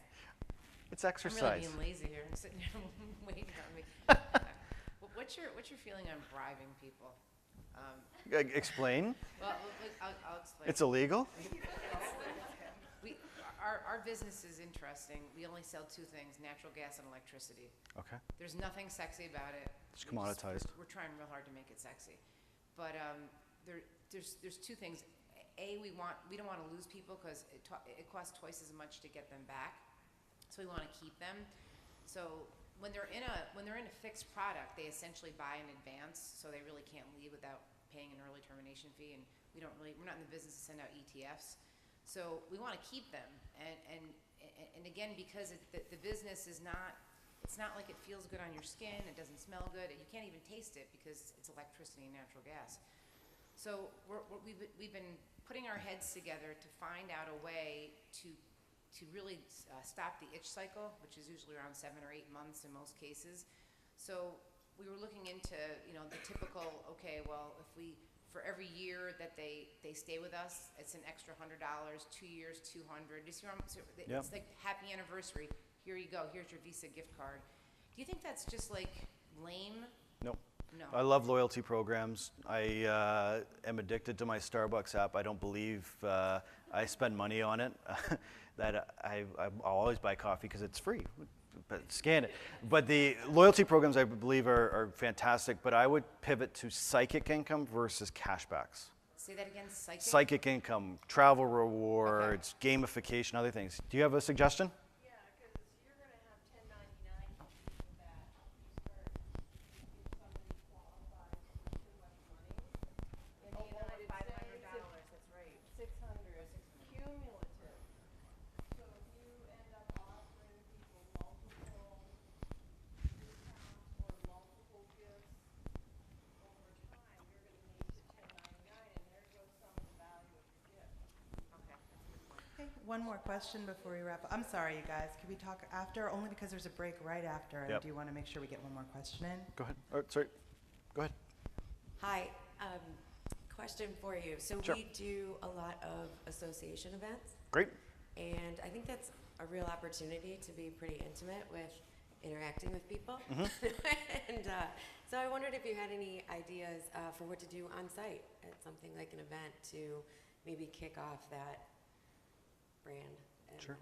It's I'm exercise. really being lazy here and sitting here waiting on me. What's your feeling on bribing people? Explain. Well, look, I'll explain. It's illegal. Our business is interesting. We only sell two things: natural gas and electricity. Okay. There's nothing sexy about it. It's commoditized. We're trying real hard to make it sexy, but there's two things. We don't want to lose people because it costs twice as much to get them back, so we want to keep them. So when they're in a fixed product, they essentially buy in advance, so they really can't leave without paying an early termination fee. And we're not in the business to send out ETFs, so we want to keep them. And again, because the business is not, it's not like it feels good on your skin. It doesn't smell good. You can't even taste it because it's electricity and natural gas. So we've been putting our heads together to find out a way to really stop the itch cycle, which is usually around 7 or 8 months in most cases. So we were looking into, the typical, okay, well, for every year that they stay with us, it's an extra $100, 2 years, $200. It's like happy anniversary. Here you go. Here's your Visa gift card. Do you think that's just like lame? Nope. No. I love loyalty programs. I am addicted to my Starbucks app. I don't believe I spend money on it. That I'll always buy coffee because it's free. But scan it. But the loyalty programs, I believe, are fantastic. But I would pivot to psychic income versus cashbacks. Say that again. Psychic income, travel rewards, gamification, other things. Do you have a suggestion? Yeah, because you're going to have 1099 people that you start if somebody qualifies for too much money. In the United States, That's right. 600 cumulative. So if you end up offering people multiple discounts or multiple gifts over time, you're going to need to 1099, and there goes some of the value of your gift. Okay, that's a good point. one more question before we wrap up. I'm sorry, you guys. Could we talk after? Only because there's a break right after. And Yep. do you want to make sure we get one more question in? Go ahead. Oh, sorry. Go ahead. Hi, question for you. So Sure. we do a lot of association events, Great. and I think that's a real opportunity to be pretty intimate with interacting with people. And so I wondered if you had any ideas for what to do on site at something like an event to maybe kick off that brand. And Sure.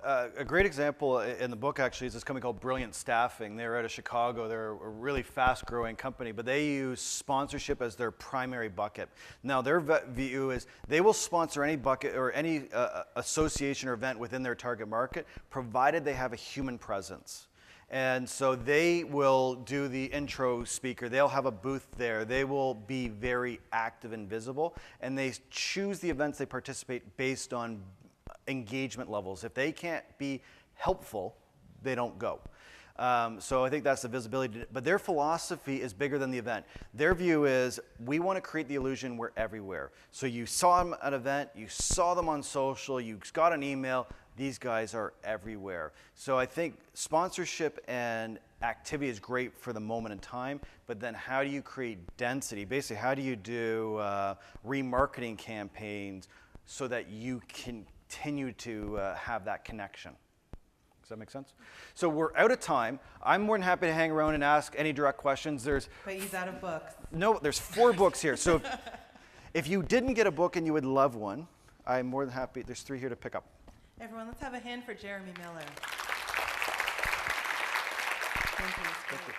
A great example in the book actually is this company called Brilliant Staffing. They're out of Chicago. They're a really fast-growing company, but they use sponsorship as their primary bucket. Now, their view is they will sponsor any bucket or any association or event within their target market, provided they have a human presence. And so they will do the intro speaker. They'll have a booth there. They will be very active and visible, and they choose the events they participate based on engagement levels. If they can't be helpful, they don't go. So I think that's the visibility. But their philosophy is bigger than the event. Their view is we want to create the illusion we're everywhere. So you saw them at an event, you saw them on social, you got an email. These guys are everywhere. So I think sponsorship and activity is great for the moment in time, but then how do you create density? Basically, how do you do remarketing campaigns so that you can continue to have that connection? Does that make sense? So we're out of time. I'm more than happy to hang around and ask any direct questions. But he's out of books. No, there's 4 books here. So if you didn't get a book and you would love one, I'm more than happy. There's 3 here to pick up. Everyone, let's have a hand for Jeremy Miller. Thank you. Thank you.